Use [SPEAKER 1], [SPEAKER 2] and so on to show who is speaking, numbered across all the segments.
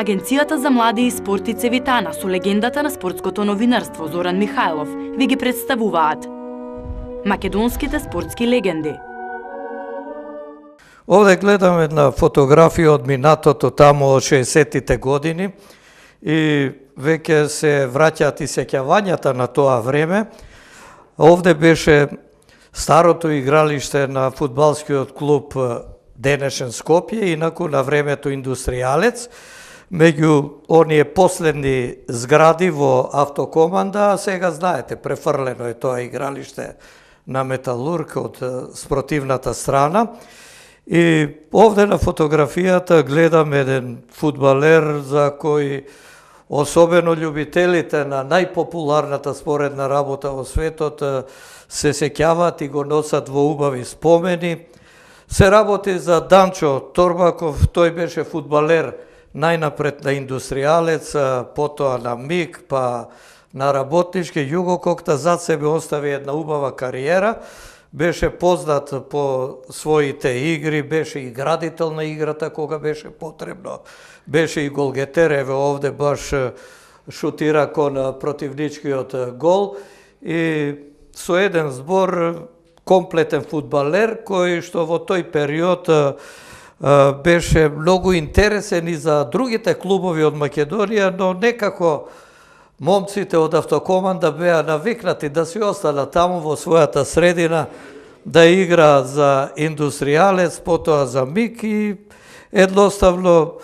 [SPEAKER 1] Агенцијата за млади и спорт и Цевитана со легендата на спортското новинарство Зоран Михајлов ви ги представуваат македонските спортски легенди.
[SPEAKER 2] Овде гледаме една фотографија од минатото тамо од 60-тите години и веќе се враќаат и сеќавањата на тоа време. Овде беше старото игралиште на фудбалскиот клуб денешен Скопје, инаку на времето Индустријалец, меѓу оние последни згради во автокоманда, а сега знаете, префрлено е тоа игралиште на Металург од спротивната страна. И овде на фотографијата гледам еден фудбалер за кој особено љубителите на најпопуларната споредна работа во светот се сеќаваат и го носат во убави спомени. Се работи за Данчо Торбаков, тој беше фудбалер најнапред на Индустријалец, потоа на МИК, па на Работнички, Југококта, зад себе остави една убава кариера. Беше познат по своите игри, беше и градител на играта кога беше потребно. Беше и голгетер, еве овде баш шутира кон противничкиот гол и со еден збор комплетен фудбалер кој што во тој период беше многу интересен и за другите клубови од Македонија, но некако момците од автокоманда беа навикнати да си останат таму во својата средина, да игра за Индустријалец, потоа за МИК и едноставно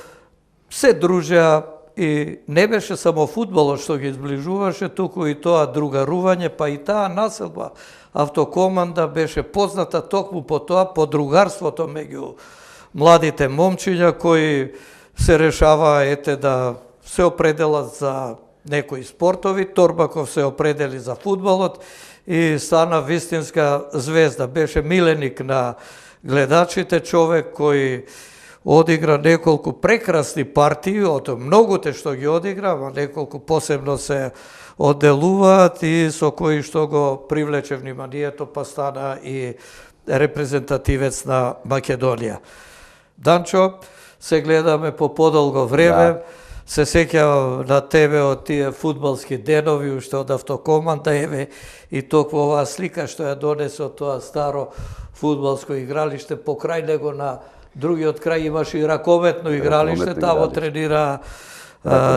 [SPEAKER 2] се дружеа и не беше само фудбалот што ги изближуваше, туку и тоа другарување, па и таа населба автокоманда беше позната токму по тоа, по другарството меѓу младите момчиња кои се решаваа да се определат за некои спортови. Торбаков се определи за фудбалот и стана вистинска звезда. Беше миленик на гледачите, човек кој одигра неколку прекрасни партии, од многуте што ги одигра, а неколку посебно се одделуваат и со кои што го привлече вниманието, па стана и репрезентативец на Македонија. Данчо, се гледаме по подолго време, се сеќавам на тебе од тие фудбалски денови, уште од автокоманда, еве и токму оваа слика што ја донесе од тоа старо фудбалско игралиште, покрај него на другиот крај имаше и ракометно игралиште, тамо тренира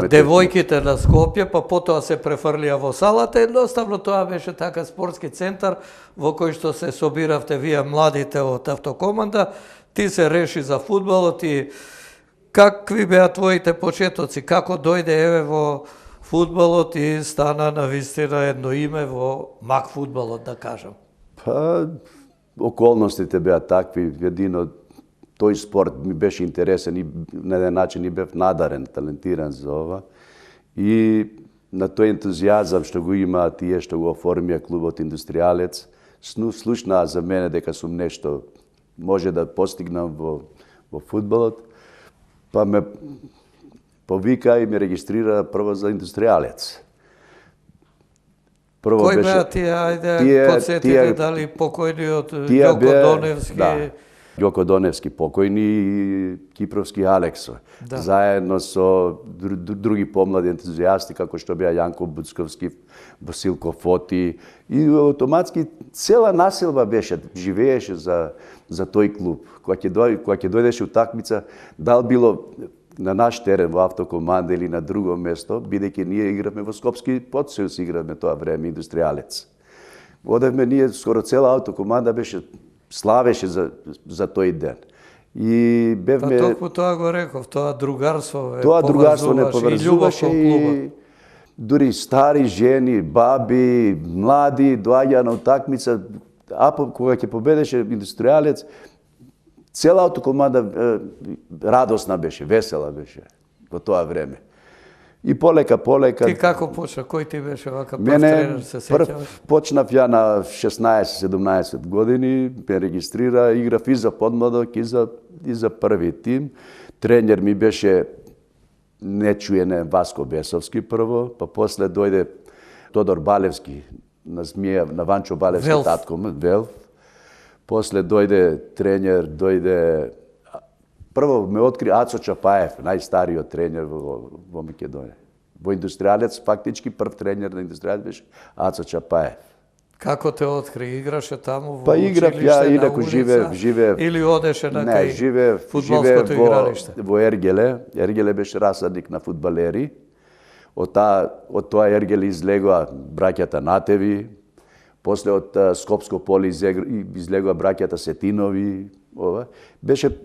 [SPEAKER 2] девојките на Скопје, па потоа се префрлија во салата. Едноставно тоа беше така спортски центар во кој што се собиравте вие младите од автокоманда, ти се реши за фудбалот и какви беа твоите почетоци, како дојде еве во фудбалот и стана навистина едно име во мак фудбалот, да кажам?
[SPEAKER 3] Па, околностите беа такви, едино тој спорт ми беше интересен и на еден начин и бев надарен, талентиран за ова. И на тој ентузијазам што го имаа тие што го оформија клубот Индустријалец, слушнаа за мене дека сум нешто може да постигнам во фудбалот, па ме повика и ме регистрира прво за Индустријалец.
[SPEAKER 2] Кој беа тие, ајде, подсетите, дали покојниот Ѓоко Доневски?
[SPEAKER 3] Да, Ѓоко Доневски покојни и Кипровски Алексо. Заедно со други помлади ентузијасти, како што беа Јанко Буцковски, Василко Фоти. И автоматски цела населба беше, живееше за тој клуб. Кога ќе дојдеше утакмица, дал било на наш терен во автокоманда или на друго место, бидејќи ние игравме во Скопски Потсојуз, игравме тоа време Индустријалец. Одевме ние, скоро цела автокоманда беше славеше за тој ден. И бевме...
[SPEAKER 2] Па токму тоа го реков, тоа другарство
[SPEAKER 3] не поврзуваше и дури стари жени, баби, млади доаѓаа на утакмица, а кога ќе победеше Индустријалец, цела автокоманда радосна беше, весела беше во тоа време. И полека.
[SPEAKER 2] Ти како почна? Кој ти беше вака прв тренер, се сеќаваш?
[SPEAKER 3] Почнав ја на 16-17 години, ме регистрира, играв и за подмладок и за први тим. Тренер ми беше нечуене Васко Бесовски прво, па после дојде Тодор Балевски на Ванчо Балевски татко, Велф. После дојде тренер, дојде Прво ме откри Ацо Чапаев, најстариот тренер во Македонија. Во Индустријалец, фактички прв тренер на Индустријалец беше Ацо Чапаев.
[SPEAKER 2] Како те откри? Играше таму во
[SPEAKER 3] Па играв ја,
[SPEAKER 2] училиште,
[SPEAKER 3] инаку
[SPEAKER 2] на
[SPEAKER 3] живеев.
[SPEAKER 2] Или одеше на кај
[SPEAKER 3] живеев
[SPEAKER 2] фудбалското игралиште?
[SPEAKER 3] во Ергеле. Ергеле беше расадник на фудбалери. Од тоа Ергеле излегоа браќата Натеви, после од Скопско поле излегоа браќата Сетинови. Беше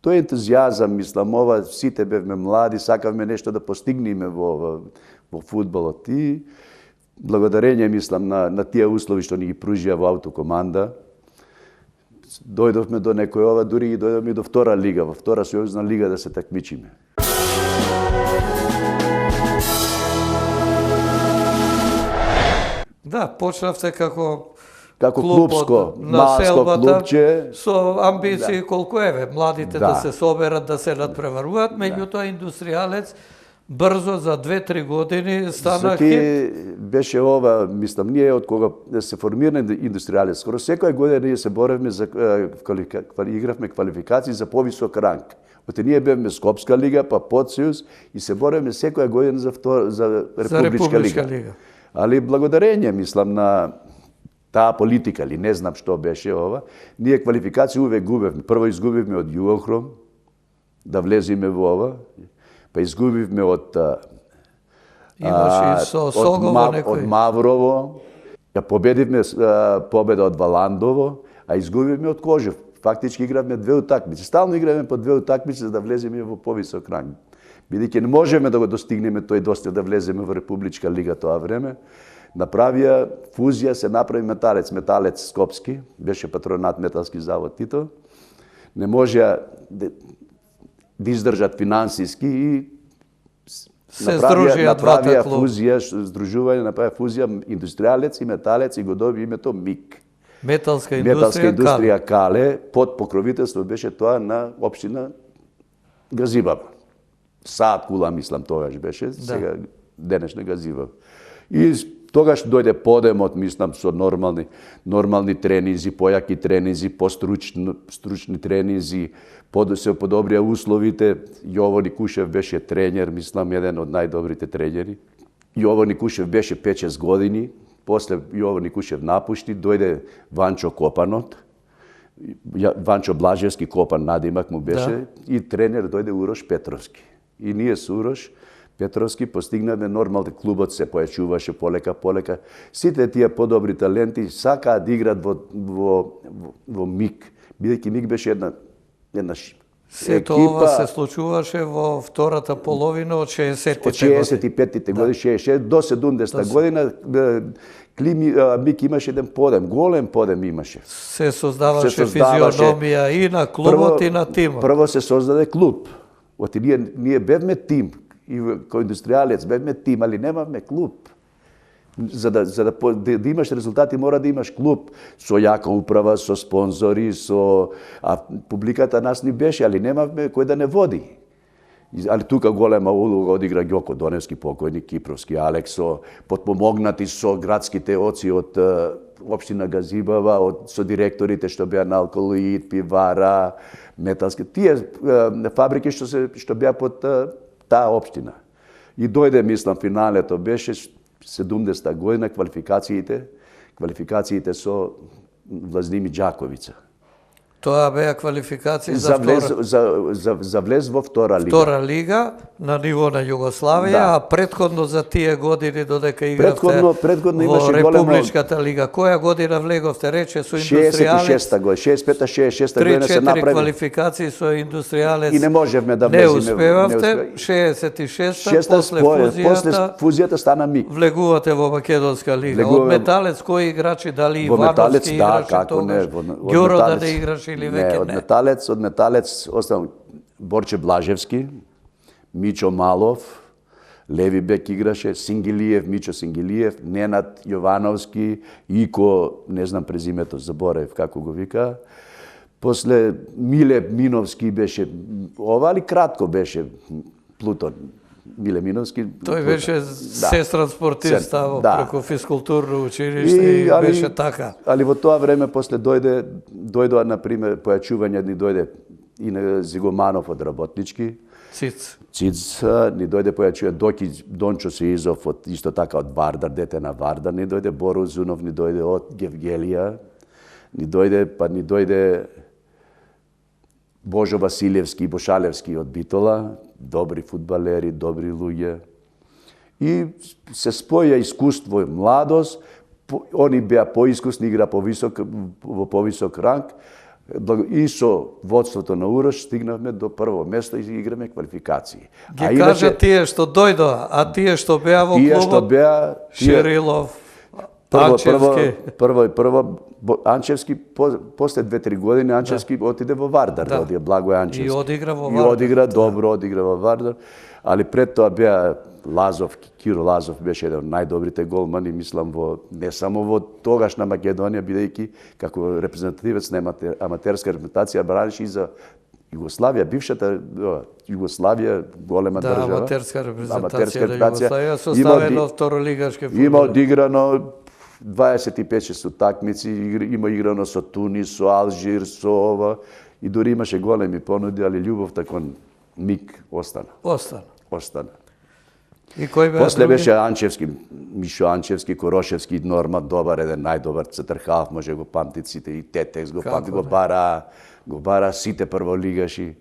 [SPEAKER 3] тој ентузијазам, мислам, сите бевме млади, сакавме нешто да постигнеме во фудбалот. И благодарение, мислам, на тие услови што ни ги пружија во Автокоманда, дојдовме до некој дури и дојдовме до втора лига, во втора сојузна лига да се такмичиме.
[SPEAKER 2] Да, почнавте како
[SPEAKER 3] клубско,
[SPEAKER 2] на
[SPEAKER 3] малско
[SPEAKER 2] селбата,
[SPEAKER 3] клубче.
[SPEAKER 2] со амбиции колку младите да се соберат, да се надпреваруваат, меѓутоа Индустријалец брзо за 2-3 години стана хит.
[SPEAKER 3] Беше мислам, ние од кога се формира Индустријалец, скоро секоја година ние се боревме за игравме квалификации за повисок ранг. Ние бевме Скопска лига, па Подсојуз и се боревме секоја година за Републичка лига. Али благодарение, мислам, на таа политика, или не знам што беше ние квалификации увек губевме. Прво изгубивме од Југохром, да влеземе во па изгубивме од Маврово, ја победивме победа од Валандово, а изгубивме од Кожев. Фактички игравме 2 утакмици. Стално игравме по 2 утакмици за да влеземе во повисок ранг. Бидејќи не можеме да го достигнеме тој достиг да влеземе во Републичка лига тоа време, направија фузија, се направи Металец Скопски, беше патронат Металски завод Тито. Не можеа да издржат финансиски и направија фузија, здружување, направија фузија Индустријалец и Металец и го доби името МИК.
[SPEAKER 2] Металска индустрија
[SPEAKER 3] Кале, под покровителство беше тоа на општина Газибаба. Саат Кула, мислам, тогаш беше, сега денешна Газибаба. И тогаш дојде подемот, мислам, со нормални тренинзи, појаки тренинзи, постручни тренинзи, се подобрија условите. Јово Никушев беше тренер, мислам, еден од најдобрите тренери. Јово Никушев беше 5-6 години, после Јово Никушев напушти, дојде Ванчо Копанот, Ванчо Блажевски Копан надимак му беше, и тренер дојде Урош Петровски. И ние со Урош Петровски постигнавме нормални, клубот се појачуваше полека. Сите тие подобри таленти сакаат да играат во МИК, бидејќи МИК беше една
[SPEAKER 2] Сето ова се случуваше во втората половина од
[SPEAKER 3] 65-тите години, 66 до 70-та година. МИК имаше еден подем, голем подем имаше.
[SPEAKER 2] Се создаваше физиономија и на клубот и на тимот.
[SPEAKER 3] Прво се создаде клуб. Ние бевме тим, и кој Индустријалец бевме тим, али немавме клуб. За да имаш резултати мора да имаш клуб со јака управа, со спонзори, а публиката нас ни беше, али немавме кој да не води. Али тука голема улога одигра Ѓоко Доневски покојник, Кипровски Алексо, подпомогнати со градските оци од општина Газибава, со директорите што беа на Алколоид, Пивара, Металски, тие фабрики што беа под таа општина. И дојде, мислам, финалето беше 70-та година, квалификациите со Влазними Џаковица.
[SPEAKER 2] Тоа беа квалификации
[SPEAKER 3] за влез во втора лига.
[SPEAKER 2] Втора лига на ниво на Југославија, а предходно за тие години додека игравте во Републичката лига. Која година влеговте, рече, со Индустријалец?
[SPEAKER 3] 65-66 година се направи.
[SPEAKER 2] 4 квалификации со Индустријалец.
[SPEAKER 3] И не можевме да
[SPEAKER 2] влеземе. Не успевавте. 66-та, после
[SPEAKER 3] фузијата стана МИК.
[SPEAKER 2] Влегувате во Македонска лига. Од Металец кои играчи, дали Ивановски играчи тогаш? Ѓоро да не играчи?
[SPEAKER 3] Не, од Металец оставам Борче Блажевски, Мичо Малов, леви бек играше, Сингилиев, Мичо Сингилиев, Ненад Јовановски, Ико, не знам презимето, заборев како го вика. После Миле Миновски беше, али кратко беше Плутон. Миле Миновски.
[SPEAKER 2] Тој беше сестран спортист преку физкултурно училиште и беше така.
[SPEAKER 3] Али во тоа време после дојдоа, например, појачување ни дојде и на Зигоманов од Работнички.
[SPEAKER 2] Циц.
[SPEAKER 3] Циц ни дојде појачува Доки Дончо Сеизов од исто така од Вардар, дете на Вардар, ни дојде Боро Зунов, ни дојде од Гевгелија, ни дојде Божо Василевски и Бошалевски од Битола, добри фудбалери, добри луѓе. И се споја искуство и младост, они беа поискусни, игра во повисок ранг, и со водството на Урош стигнавме до прво место и играме квалификации.
[SPEAKER 2] Ги кажа тие што дојдоа, а тие што беа во клубот,
[SPEAKER 3] што беа
[SPEAKER 2] Ширилов, Анчевски.
[SPEAKER 3] Прво Анчевски, после 2-3 години Анчевски отиде во Вардар, да одиде Благој Анчевски.
[SPEAKER 2] И одигра во Вардар.
[SPEAKER 3] И одигра добро, одигра во Вардар, али пред тоа беа Лазов, Киро Лазов беше еден од најдобрите голмани, мислам, не само во тогашна Македонија, бидејќи како репрезентативец на аматерска репрезентација бранеше и за Југославија, бившата Југославија, голема држава.
[SPEAKER 2] Да, аматерска репрезентација на Југославија, составено второлигашки фудбал.
[SPEAKER 3] Има одиграно 25 утакмици, има играно со Тунис, со Алжир, со ова, и дури имаше големи понуди, али љубовта кон МИК остана.
[SPEAKER 2] И кој беа
[SPEAKER 3] после
[SPEAKER 2] други?
[SPEAKER 3] беше Анчевски, Мишо Анчевски, Корошевски, Норма, добар, еден најдобар центрхалф, може го памтите сите, и Тетекс го памти, го бара сите прволигаши.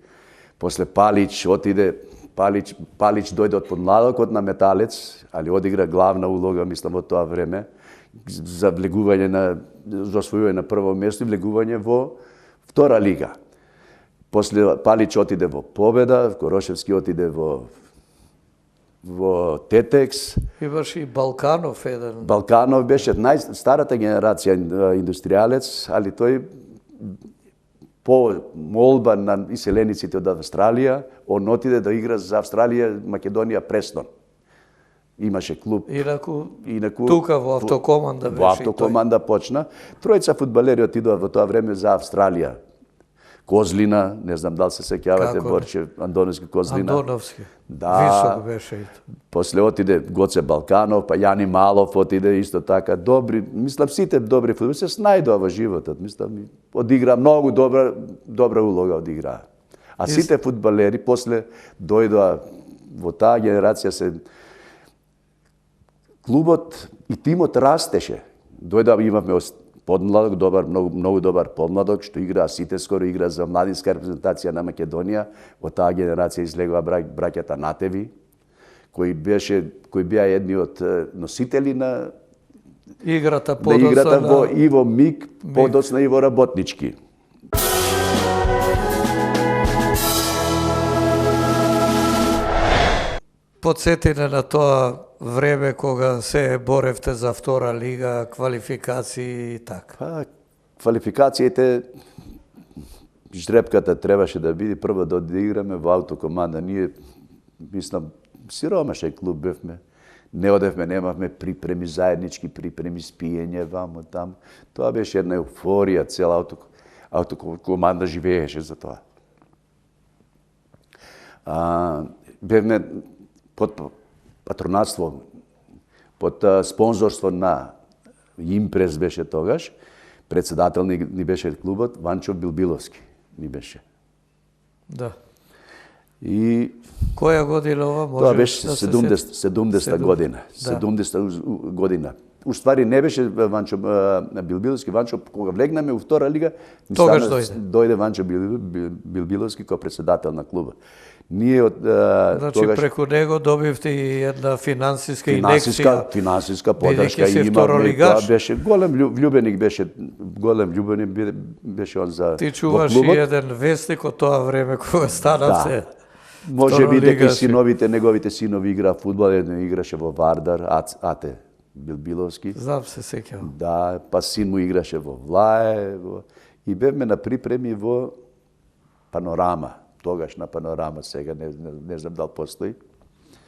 [SPEAKER 3] После Палич отиде, Палич дојде од подмладокот на Металец, али одигра главна улога, мислам, во тоа време, за освојување на прво место и влегување во втора лига. После Палич отиде во Победа, Корошевски отиде во Тетекс.
[SPEAKER 2] Имаше и Балканов еден.
[SPEAKER 3] Балканов беше најстарата генерација индустријалец, али тој по молба на иселениците од Австралија, он отиде да игра за Австралија, Македонија, Престон. Имаше клуб.
[SPEAKER 2] Инаку тука во автокоманда беше.
[SPEAKER 3] Во автокоманда почна. Тројца фудбалери отидоа во тоа време за Австралија. Козлина, не знам дали се сеќавате, Борче Андоновски Козлина.
[SPEAKER 2] Андоновски.
[SPEAKER 3] Да.
[SPEAKER 2] Висок беше и тоа.
[SPEAKER 3] После отиде Гоце Балканов, па Јани Малов отиде исто така. Добри, мислам сите добри фудбалери се снајдоа во животот, мислам одигра многу добра улога одиграа. А сите фудбалери после дојдоа во таа генерација клубот и тимот растеше. Имавме подмладок, многу добар подмладок, што играа сите, скоро игра за младинска репрезентација на Македонија. Во таа генерација излегува браќата Натеви, кои беа едни од носители на
[SPEAKER 2] играта
[SPEAKER 3] и во МИК, подоцна и во Работнички.
[SPEAKER 2] Подсетине на тоа време кога се боревте за втора лига, квалификации и така.
[SPEAKER 3] Квалификациите, ждрепката требаше да биде прво да одиграме во автокоманда. Ние, мислам, сиромашен клуб бевме. Не одевме, немавме припреми, заеднички припреми, спиење вамо там. Тоа беше една еуфорија, цела автокоманда живееше за тоа. Бевме под патронатство, под спонзорство на Импрес беше тогаш, председател ни беше клубот, Ванчо Билбиловски ни беше.
[SPEAKER 2] Да.
[SPEAKER 3] И
[SPEAKER 2] која година ова може?
[SPEAKER 3] Тоа беше 70 година. 70 година. Уствари не беше Ванчо Билбиловски, Ванчо кога влегнаме у втора лига,
[SPEAKER 2] тогаш
[SPEAKER 3] дојде Ванчо Билбиловски како председател на клуба. Ние
[SPEAKER 2] значи преку него добивте и една финансиска инекција.
[SPEAKER 3] Финансиска поддршка имавме. Тоа беше голем љубеник беше он за
[SPEAKER 2] ти чуваш и еден вестник од тоа време кога станавте.
[SPEAKER 3] Може би дека неговите синови игра фудбал, еден играше во Вардар, Ате Билбиловски.
[SPEAKER 2] Знам се сеќавам.
[SPEAKER 3] Да, па син му играше во Влае, и бевме на припреми во Панорама. Тогаш на Панорама, сега не знам дали постои.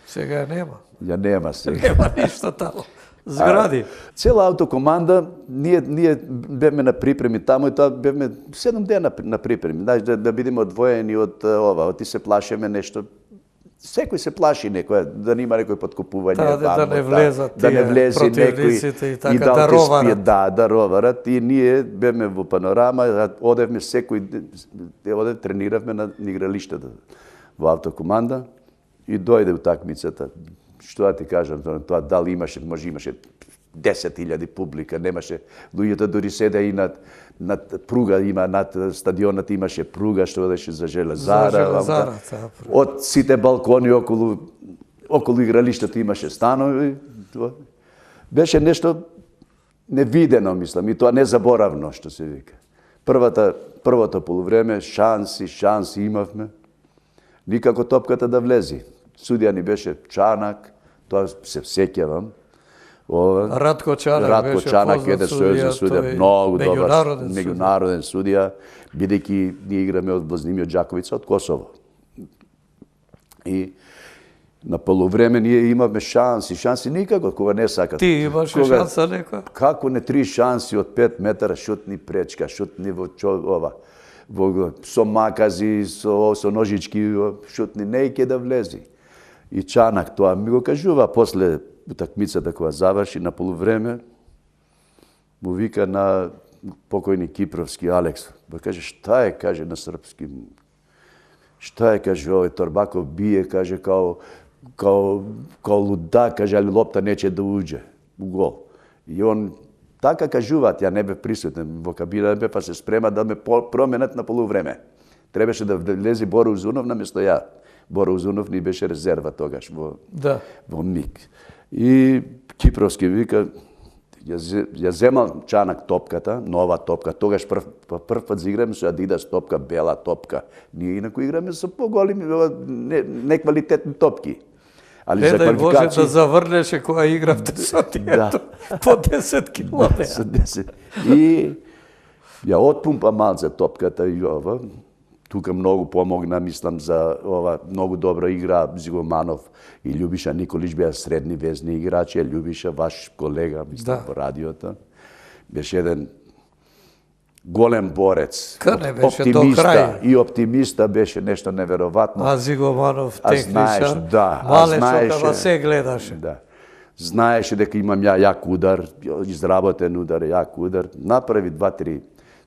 [SPEAKER 2] Сега нема.
[SPEAKER 3] Ја нема сега.
[SPEAKER 2] Нема ништо таму. Згради.
[SPEAKER 3] Цела автокоманда, ние бевме на припреми таму и тоа бевме 7 дена на припреми. Знаеш, да бидеме одвоени од ова, ти се плашеме нешто. секој се плаши некој, да нема некој подкупување,
[SPEAKER 2] Да не влезат
[SPEAKER 3] да не влезе
[SPEAKER 2] противниците и така,
[SPEAKER 3] да
[SPEAKER 2] да роварат.
[SPEAKER 3] Да роварат. И ние беме во Панорама, одевме секој, трениравме на игралиштето во автокоманда и дојде утакмицата. Што да ти кажам, тоа дали имаше, може имаше 10.000 публика, немаше, луѓето дори седеа и над пруга, над стадионот имаше пруга што одеше за железара. Од сите балкони околу игралиштето имаше станови. Беше нешто невидено, мислам, и тоа незаборавно, што се вика. Првото полувреме, шанси имавме. Никако топката да влези. Судија ни беше Чанак, тоа се сеќавам.
[SPEAKER 2] Ратко Чанак
[SPEAKER 3] е сојузен судија, многу добар, меѓународен судија, бидејќи ние играме од Вознимир Џаковица од Косово. И на полувреме ние имавме шанси никако, кога не сакат.
[SPEAKER 2] Ти имаше шанса некоја?
[SPEAKER 3] Како не 3 шанси од 5 метра, шутни пречка, шутни со макази, со ножички, шутни, не ќе да влези. И Чанак тоа ми го кажува после утакмицата кога заврши на полувреме, му вика на покојни Кипровски Алекс. Ба каже, шта е, каже на српски. Шта е, каже, овој Торбаков бие, каже, као лудак, каже, али лопта нече да уđe у гол. И он така кажуваат, ја не бе присутен во кабина, па се спрема да ме променат на полувреме. Требаше да влезе Боро Узунов наместо ја. Боро Узунов ни беше резерва тогаш во МИК. И Кипровски вика, ја земал Чанак топката, нова топка, тогаш прв пат заиграме со Адидас топка, бела топка. Ние инако играме со поголеми, неквалитетни топки.
[SPEAKER 2] Не дај Боже да заврнеше кога игравте со тие по 10 километра.
[SPEAKER 3] И ја отпумпа малце топката и ова. Тука многу помогна, мислам, за ова многу добра игра Зигоманов и Љубиша Николич беа средни везни играчи, Љубиша, ваш колега, мислам, по радиото. Беше еден голем борец, оптимиста и оптимиста, беше нешто неверојатно.
[SPEAKER 2] А Зигоманов техничар, малечко се гледаше.
[SPEAKER 3] Знаеше дека имам јак удар, изработен удар, јак удар, направи 2-3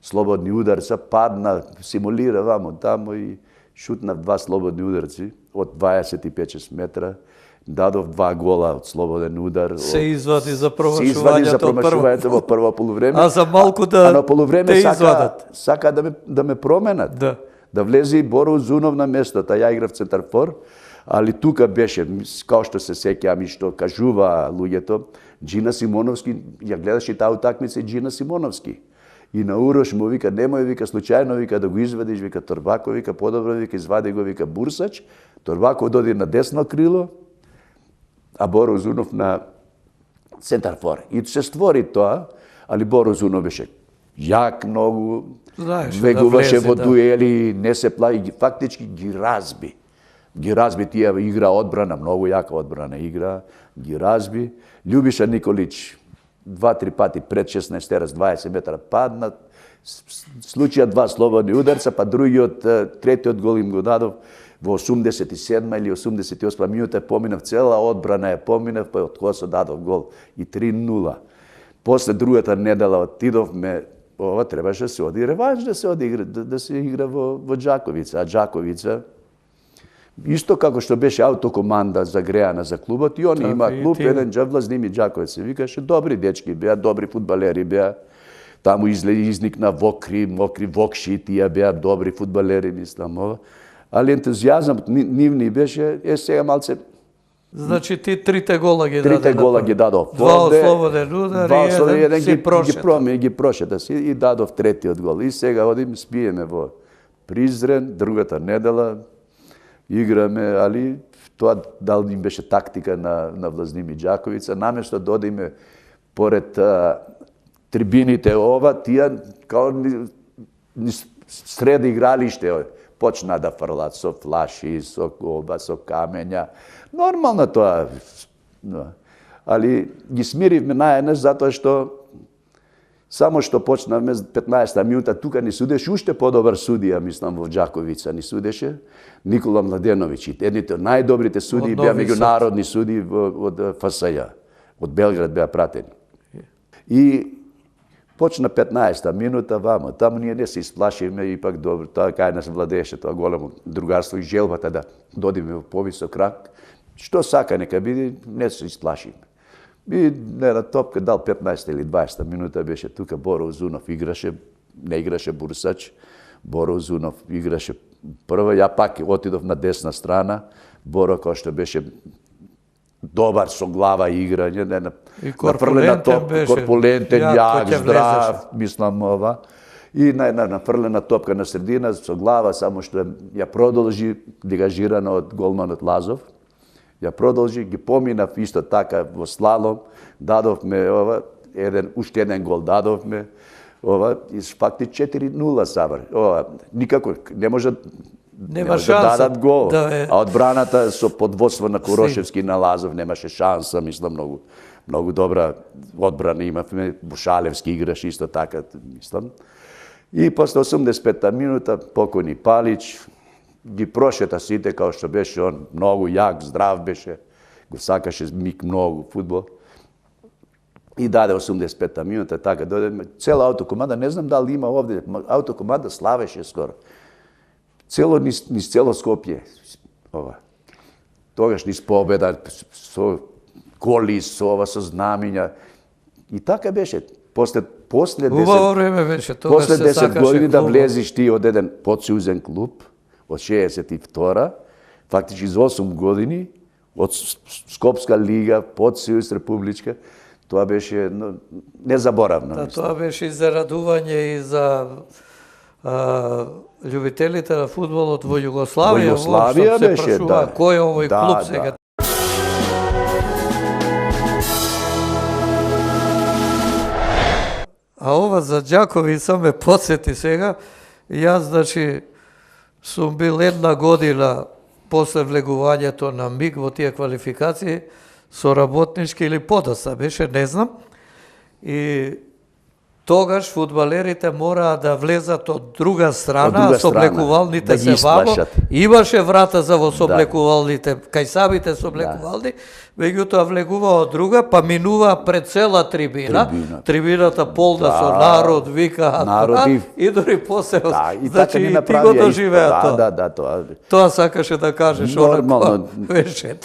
[SPEAKER 3] слободни ударца, падна, симулира вамо тамо и шутнав 2 слободни ударци од 25-6 метра. Дадов 2 гола од слободен удар.
[SPEAKER 2] Се извади за промашувањето
[SPEAKER 3] во прво полувреме.
[SPEAKER 2] А за малку да те извадат.
[SPEAKER 3] Сака да ме променат. Да влезе и Боро Узунов на местото. Ја играв центарфор, али тука беше, као што се сеќавам и што кажува луѓето, Джина Симоновски, ја гледаше таа утакмица и Джина Симоновски. И на Урош му вика, немој, вика, случајно, вика, да го извадиш, вика, Торбаков, вика, подобро, вика, извади го, вика, Бурсач. Торбаков доди на десно крило, а Боро Узунов на центарфор. И се створи тоа, али Боро Узунов беше јак многу, вегуваше во дуели, не се плаи, фактички ги разби. Ги разби тие игра одбрана, многу јака одбрана игра, ги разби. Љубиша Николич 2-3 пати пред 16 терас, 20 метра паднат, случија 2 слободни ударца, па третиот гол им го дадов во 87 или 88 минута, поминав цела одбрана, поминав, па од Косо дадов гол и 3-0. После другата недела отидовме, требаше да се оди реванш, да се игра во Џаковица, а Џаковица исто како што беше автокоманда загреана за клубот, и они има клуб, еден Влазнимир Џаковец се викаше, добри дечки беа, добри фудбалери беа. Таму изникна Вокри, Вокши, тие беа добри фудбалери, мислам, ова. Али ентузијазмот нивни беше, сега малце...
[SPEAKER 2] Значи ти 3 гола ги даде.
[SPEAKER 3] 3 гола ги дадов.
[SPEAKER 2] 2 слободен удар и еден си прошета.
[SPEAKER 3] Ги прошета си и дадов третиот гол. И сега одим, спиеме во Призрен, другата недела, играме, али тоа дали им беше тактика на Влазнимир Џаковица, наместо да одиме поред трибините тие као сред игралиште почна да фрлат со флаши, со коба, со камења. Нормално тоа. Али ги смиривме наеднаш затоа што Само што почнавме 15-та минута, тука ни судеше уште подобар судија, мислам, во Џаковица ни судеше, Никола Младеновиќ. Едните од најдобрите судии беа меѓународни судии од ФСЈ. Од Белград беа пратени. И почна 15-та минута вамо. Таму ние не се исплашивме, ипак добро, тоа кај нас владееше тоа големо другарство и желбата да додиме во повисок ранг. Што сака нека биде, не се исплашивме. И една топка дал 15 или 20 минута беше тука, Боро Узунов играше, не играше Бурсач, Боро Узунов играше прво, ја пак отидов на десна страна, Боро кој што беше добар со глава играње, нафрлена топка, корпулентен, јак, здрав, мислам ова. И на една нафрлена топка на средина со глава, само што ја продолжи, дегажирана од голманот Лазов. Ја продолжи, ги поминав исто така во слалом, дадовме уште еден гол дадовме, и факти 4-0 Сабар. Никако не може да дадат гол. А одбраната со подводство на Курошевски и на Лазов немаше шанса, мислам, многу добра одбрана имавме, Бушалевски играше исто така, мислам. И после 85-та минута покојни Палич ги прошета сите, као што беше он многу јак, здрав беше, го сакаше мик многу фудбал. И даде 85-та минута, така дојде цела аутокоманда, не знам дали има овде, аутокоманда славеше скоро. Низ цело Скопје. Тогаш низ победа, со коли, со знамиња. И така беше. После 10 години да влезиш ти од еден подсујузен клуб, од 62-та, фактички за 8 години, од Скопска лига, подсујуз републичка, тоа беше незаборавно.
[SPEAKER 2] Тоа беше и за радување и за љубителите на фудбалот во Југославија.
[SPEAKER 3] Во Југославија беше, да.
[SPEAKER 2] Кој е овој клуб сега? А ова за Џаковица ме подсети сега. Јас, значи, сум бил една година после влегувањето на МИГ во тие квалификации, со работнички или подоста беше, не знам. И тогаш фудбалерите мораа да влезат од друга страна, соблекувалните
[SPEAKER 3] да
[SPEAKER 2] се вамо. Имаше врата за во соблекувалните, кај самите соблекувални, меѓутоа влегува од друга, па минува пред цела трибина. Трибината полна со народ, викаат, и дори после, значи и ти го доживеа тоа. Тоа сакаше да кажеш, онако беше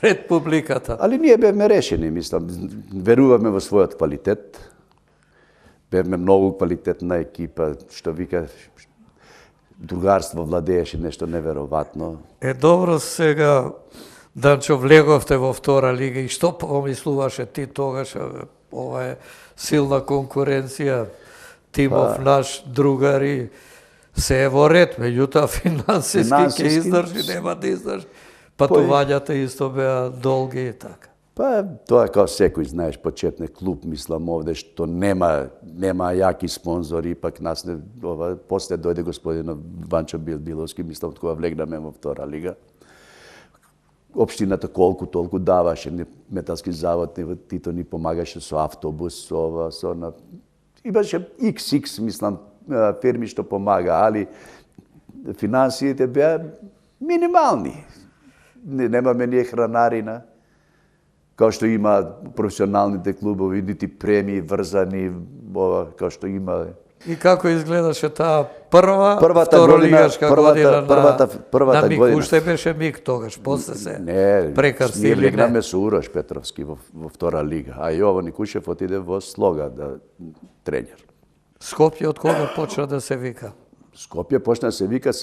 [SPEAKER 2] пред публиката.
[SPEAKER 3] Али ние бевме решени, мислам, веруваме во својот квалитет. Бевме многу квалитетна екипа, што вика, другарство владееше нешто невероватно.
[SPEAKER 2] Добро сега, Данчо, влеговте во втора лига и што помислуваше ти тогаш? Ова е силна конкуренција, тимов наш, другари, се е во ред, меѓутоа финансиски ќе издржи, нема да издржи. Патувањата исто беа долги и така.
[SPEAKER 3] Па, тоа е као секој, знаеш, почетне клуб, мислам, овде, што нема јаки спонзори, пак нас не, после дојде господин Ванчо Биловски, мислам, кога влегнаме во втора лига. Општината колку толку даваше, Металски завод, Тито ни помагаше со автобус, имаше XX, мислам, фирми што помага, али финансиите беа минимални. Немаме ние хранарина, као што има професионалните клубови, нити премии врзани, као што има.
[SPEAKER 2] И како изгледаше таа второлигашка година на МИГ? Уште беше МИГ тогаш, после се прекарсти или не?
[SPEAKER 3] Ние влегнаме со Урош Петровски во втора лига, а Јово Никушев отиде во Слога да тренер.
[SPEAKER 2] Скопје од кога почна да се вика?
[SPEAKER 3] Скопје почна да се вика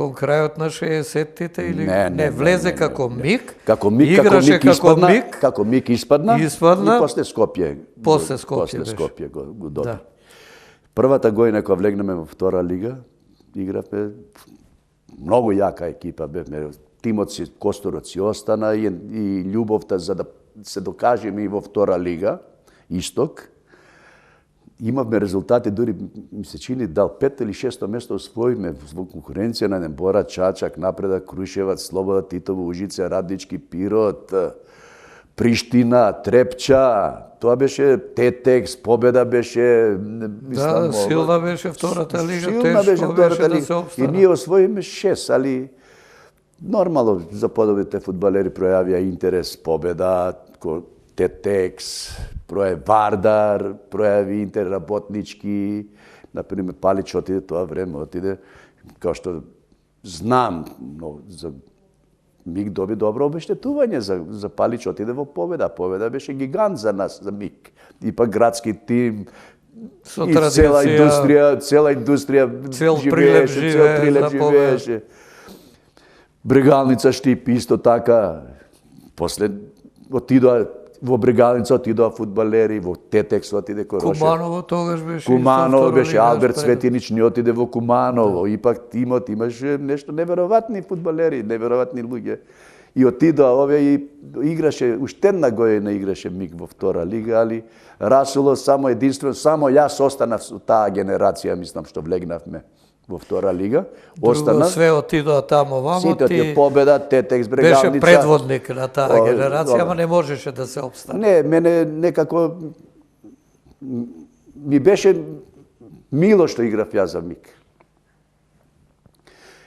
[SPEAKER 2] кон крајот на 60-тите или не влезе како МИГ?
[SPEAKER 3] Како МИГ испадна и после Скопје.
[SPEAKER 2] После Скопје
[SPEAKER 3] го доби. Првата година кога влегнеме во втора лига, игравме многу јака екипа бевме. Тимот си Костурот си остана и љубовта за да се докажеме и во втора лига, Исток. Имавме резултати, дури ми се чини дал 5 или 6 место освоивме во конкуренција на Бора, Чачак, Напредак, Крушеваc, Слобода, Титово, Ужице, Раднички, Пирот, Приштина, Трепча, тоа беше Тетекс, победа беше,
[SPEAKER 2] Да, силна беше втората лига,
[SPEAKER 3] силна беше
[SPEAKER 2] тешко
[SPEAKER 3] втората
[SPEAKER 2] беше да
[SPEAKER 3] лига.
[SPEAKER 2] се
[SPEAKER 3] И
[SPEAKER 2] опстане.
[SPEAKER 3] ние освоиме 6, али нормално за подобите фудбалери пројавија интерес, победа, Тетекс, Вардар, пројави интерес работнички, например Палич отиде тоа време, отиде, као што знам, но за МИК доби добро обештетување за Палич, отиде во победа. Победа беше гигант за нас, за МИК. И пак градски тим,
[SPEAKER 2] Со
[SPEAKER 3] и
[SPEAKER 2] традиција,
[SPEAKER 3] цела индустрија
[SPEAKER 2] цел прилеп
[SPEAKER 3] живееше. Брегалница Штип исто така. После отидоа во Брегалница, отидоа фудбалери, во Тетекс отиде Корошев.
[SPEAKER 2] Куманово тогаш беше.
[SPEAKER 3] Куманово беше,
[SPEAKER 2] лига,
[SPEAKER 3] Алберт
[SPEAKER 2] пред-
[SPEAKER 3] Светинич не отиде во Куманово. Ипак тимот имаше нешто неверојатни фудбалери, неверојатни луѓе. И отидоа овие и играше, уште една година играше МИК во втора лига, али Расуло само единствено, само јас останав со таа генерација, мислам што влегнавме во втора лига.
[SPEAKER 2] Друго
[SPEAKER 3] Останав.
[SPEAKER 2] све отидоа таму вамо,
[SPEAKER 3] Сите
[SPEAKER 2] ти
[SPEAKER 3] тие победа, Тетекс, Брегалница.
[SPEAKER 2] беше предводник на таа
[SPEAKER 3] О,
[SPEAKER 2] генерација,
[SPEAKER 3] добро.
[SPEAKER 2] ама не можеше да се опстане.
[SPEAKER 3] Не, мене некако ми беше мило што играв јас за МИК.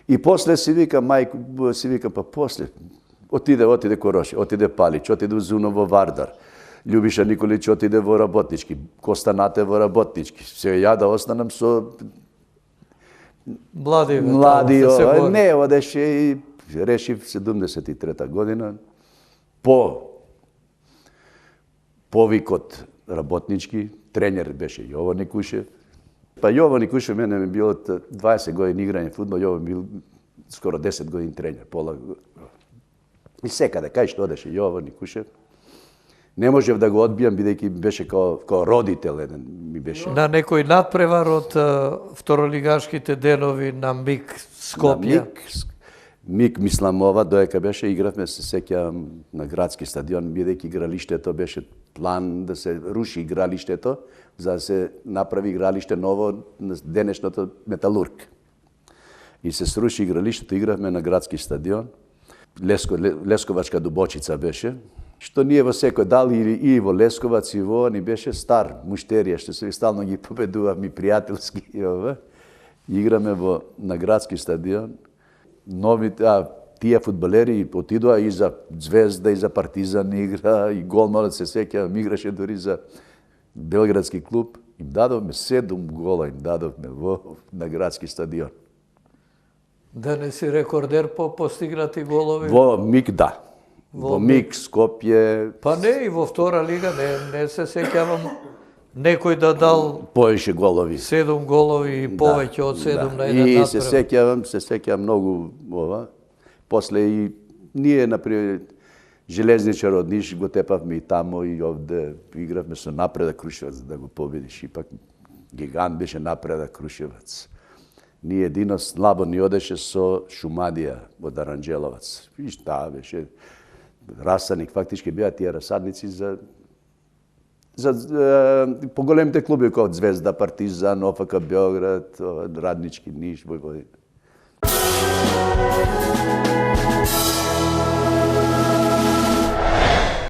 [SPEAKER 3] И после си вика мајко, си вика па после отиде Короше, отиде Палич, отиде Узуно во Вардар. Љубиша Николич отиде во Работнички, Костанате во Работнички. Се ја да останам со
[SPEAKER 2] Млади,
[SPEAKER 3] млади,
[SPEAKER 2] таму се
[SPEAKER 3] ова,
[SPEAKER 2] бори.
[SPEAKER 3] не, одеше и решив 73 година по повикот Работнички, тренер беше Јово Никушев. Па Јово Никушев мене ми било 20 години играње фудбал, Јово бил скоро 10 години тренер, пола. И секаде, кај што одеше Јово Никушев, не можев да го одбијам, бидејќи беше као родител еден ми беше.
[SPEAKER 2] На некој надпревар од второлигашките денови на МИК Скопје.
[SPEAKER 3] МИК мислам ова, доека беше, игравме, се сеќавам на градски стадион, бидејќи игралиштето беше план да се руши игралиштето, за да се направи игралиште ново на денешното Металург. И се сруши игралиштето, игравме на градски стадион. Лесковачка дубочица беше, што ние во секој, дали и во Лесковац и во ни беше стар муштерија, што се стално ги победувавме пријателски и ова. Играме на градски стадион. Тие фудбалери отидоа и за Звезда, и за Партизан игра, и голманот се сеќавам, играше дури за Белградски клуб. Им дадовме 7 гола, им дадовме на градски стадион.
[SPEAKER 2] Да не си рекордер по постигнати голови.
[SPEAKER 3] Во МИК, да. Во МИК, Скопје.
[SPEAKER 2] Па не, и во втора лига не се сеќавам некој да дал
[SPEAKER 3] Повеќе голови.
[SPEAKER 2] 7 голови и повеќе од 7 на еден
[SPEAKER 3] И се
[SPEAKER 2] надпревар.
[SPEAKER 3] сеќавам многу ова. После и ние, например, Железничар од Ниш го тепавме и тамо и овде игравме со Напредак Крушевац да го победиш. Ипак гигант беше Напредак Крушевац. Ние едино слабо ни одеше со Шумадија од Аранџеловац. Виж, таа беше расадник, фактички беа тие расадници за поголемите клуби како Звезда, Партизан, ОФК Београд, Раднички, Ниш, Војводина.